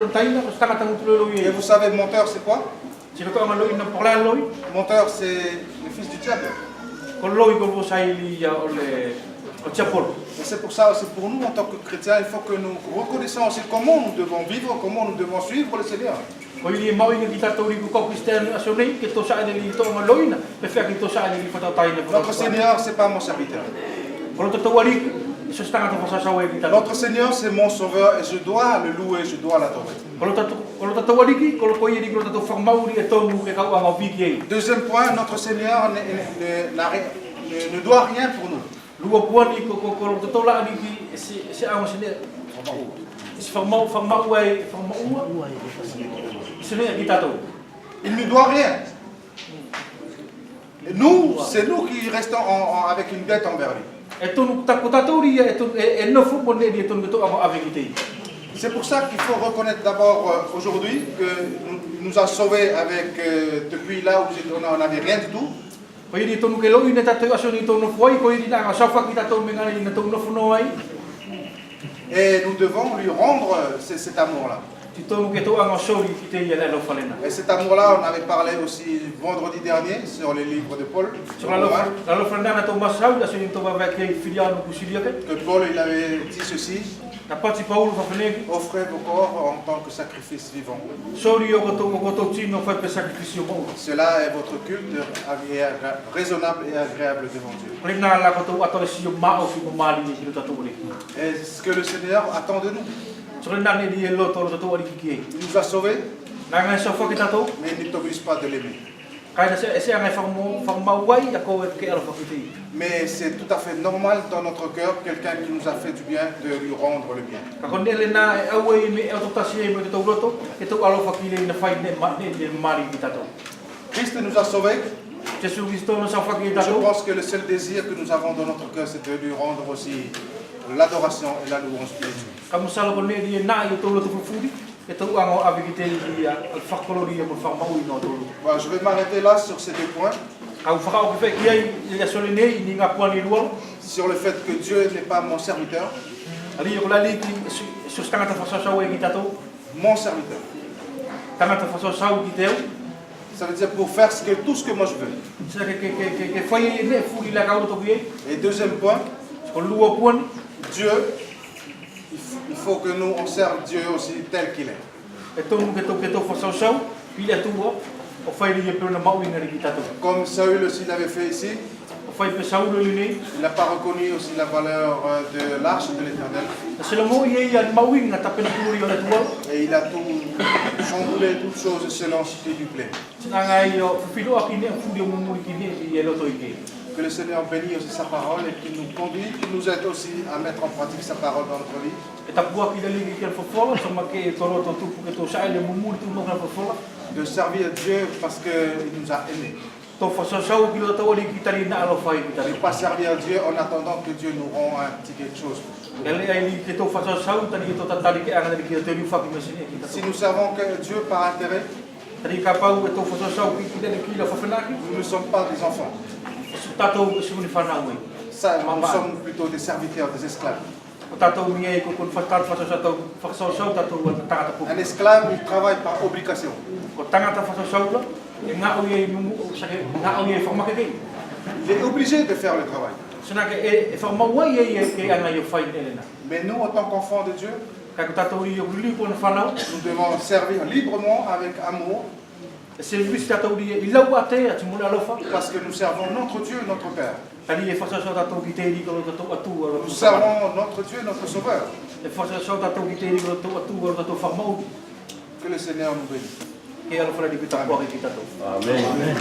Et vous savez, menteur, c'est quoi? Menteur, c'est le fils du diable. Et c'est pour ça aussi, pour nous, en tant que chrétiens, il faut que nous reconnaissions aussi comment nous devons vivre, comment nous devons suivre le Seigneur. Notre Seigneur, c'est pas mon serviteur. Notre Seigneur, c'est mon sauveur et je dois le louer, je dois l'adorer. Deuxième point, notre Seigneur ne doit rien pour nous. Il ne doit rien. Et nous, c'est nous qui restons avec une dette envers lui. C'est pour ça qu'il faut reconnaître d'abord aujourd'hui que nous a sauvés avec depuis là où on n'avait rien du tout. Et nous devons lui rendre cet amour-là. Et cet amour-là, on avait parlé aussi vendredi dernier sur les livres de Paul. Que Paul il avait dit ceci. Offrez vos corps en tant que sacrifice vivant. Cela est votre culte raisonnable et agréable devant Dieu. Et ce que le Seigneur attend de nous. Il nous a sauvés, mais il ne t'oblige pas de l'aimer. Mais c'est tout à fait normal dans notre cœur, quelqu'un qui nous a fait du bien, de lui rendre le bien. Christ nous a sauvés. Je pense que le seul désir que nous avons dans notre cœur, c'est de lui rendre aussi l'adoration et la louange de Dieu. Voilà, je vais m'arrêter là sur ces deux points. Sur le fait que Dieu n'est pas mon serviteur. Mon serviteur. Ça veut dire pour faire tout ce que moi je veux. Et deuxième point, Dieu, il faut que nous on serve Dieu aussi tel qu'il est. Comme Saül aussi l'avait fait ici. Il n'a pas reconnu aussi la valeur de l'arche de l'Éternel. Et il a tout chamboulé, toutes choses selon ce qui lui plaît. Que le Seigneur bénisse aussi sa parole et qu'il nous conduit, qu'il nous aide aussi à mettre en pratique sa parole dans notre vie. De servir Dieu parce qu'il nous a aimés. Ne pas servir Dieu en attendant que Dieu nous rende un petit quelque chose. Si nous savons que Dieu par intérêt, nous ne sommes pas des enfants. Ça, nous sommes plutôt des serviteurs, des esclaves. Un esclave, il travaille par obligation. Il est obligé de faire le travail. Mais nous, en tant qu'enfants de Dieu, nous devons servir librement avec amour. Parce que nous servons notre Dieu, notre Père. Nous servons notre Dieu, notre Sauveur. Que le Seigneur nous bénisse. Amen. Amen.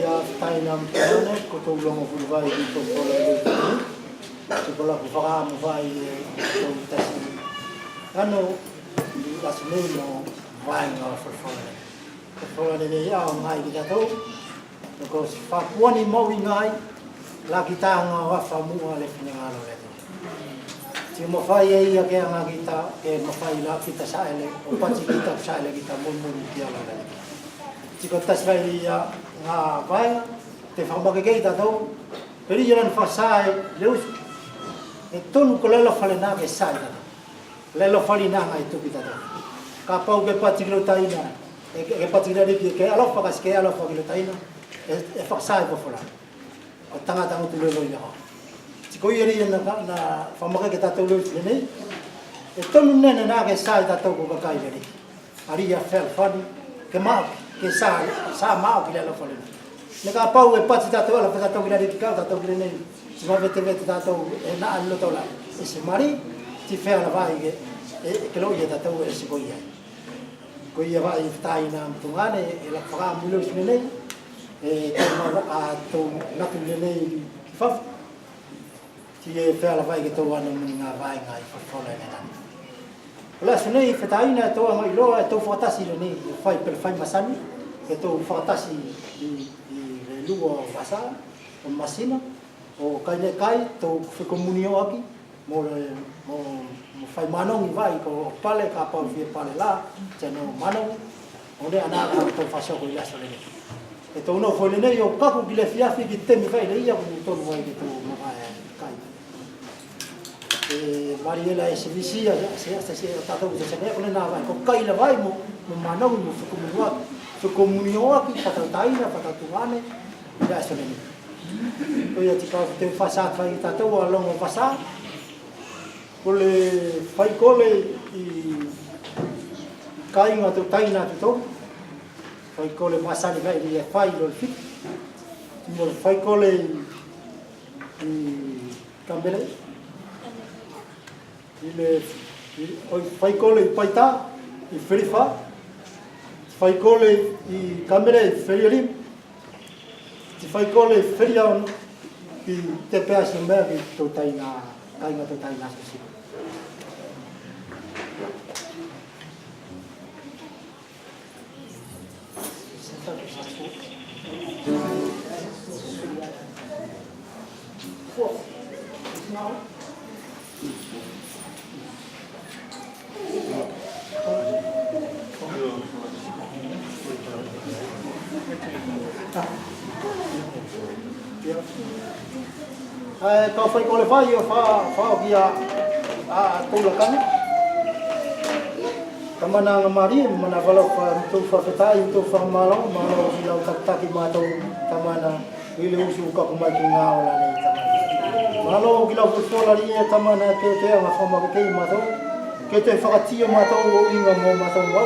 ia taina mtane ko to longo vai di to pola di pola ku fara mo vai to tasi ano di asme no vai no for de ia ngai di to ko fa poni mo ngai la kita nga fa mu ale finalo le si mo fai ia ke nga kita ke mo fai la kita sa ele o pati kita sa ele kita mo dia la le si ko tas vai ia nga vai te fa ba ke ta to peri jalan fa sai leus e tonu ko le lo fale na ke sai ta le lo fale na ngai tu kita to ka pau ke pati lo taina e pati na de ke alo fa ke alo fa ke taina e fa sai ko fola o tanga tanga tu lo ia si ko ia ri na fa ma ke ta to lo nei e tonu nene na ke sai ta to ko ka kai ri ari ya fel fani ke ma ke sa ma ke le lo fale ne ka pau e pati ta to la fa ta to ki ka ta to ki nei si va vete ta to e na lo to la e se mari ti fe la vai ke lo ia ta to e si ko ia vai taina mtungane e la fa mu lo nei e ma a to na tu nei fa ti e fe la vai ke to wana minga vai ngai fa fola ne la sunei fetaina to ngai lo to fotasi nei fai per fai masani ke to fotasi di luo basa o masina o kai to fe comunio aqui mo fai manong vai ko pale ka pa fi pale la teno manong onde ana to faso ko ila sole e to no fo le yo ka ku bile fia fi ki temi vai le ia ku to vai ke to mo vai kai e Mariela e Sevilla se ta to se ne ko na vai ko kai la vai mo manong mo fe comunio aqui fa taina fa tuane ila sole ko ia ti ka te fasa vai ta to longo fasa kole fai kole I kai nga to taina to fai kole masani vai di fai lo fit mo fai kole I cambele ile fai kole paita I ferifa fai kole I cambele ferioli ti fai kole ferion I te peas mer to taina kai nga to taina si kau fai kole vai yo fa dia a tola kan tamana ngamari mana valo fa to fa fetai to fa malo bila tak mato tamana ile usu ka kumai ngao la ni tamana malo bila fola ni tamana ke ma fa ma ke mato ke te fa tia mato o inga mo mato wa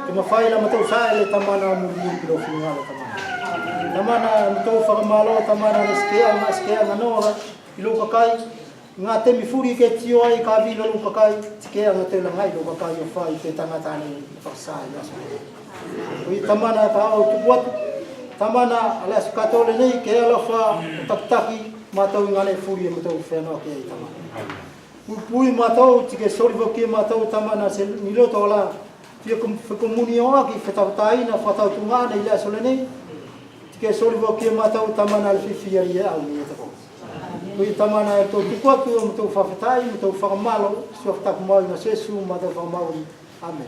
ke ma fai la mato sa le tamana mu ni bilo ngalo tamana to fa malo tamana skia no ilo kai nga te mi furi ke tio ai ka vi lo kai ke nga te la ngai lo kai o fai te tangata ni fa sa ya sa ui tamana ta o tu buat tamana ala skatole nei ke ala fa taktaki matau ngale furi mo to fe no ke tamana pui matau ti ke sori vo ke matau tamana se ni lo to la fi comunio aki fe tautai na fa tau tunga nei la sole nei ke soli vo ke matau tamana al fifia ia au ni to ui tamana to tukua tu mo fa fatai mo fa malo so ta mo na sesu ma to fa mau amen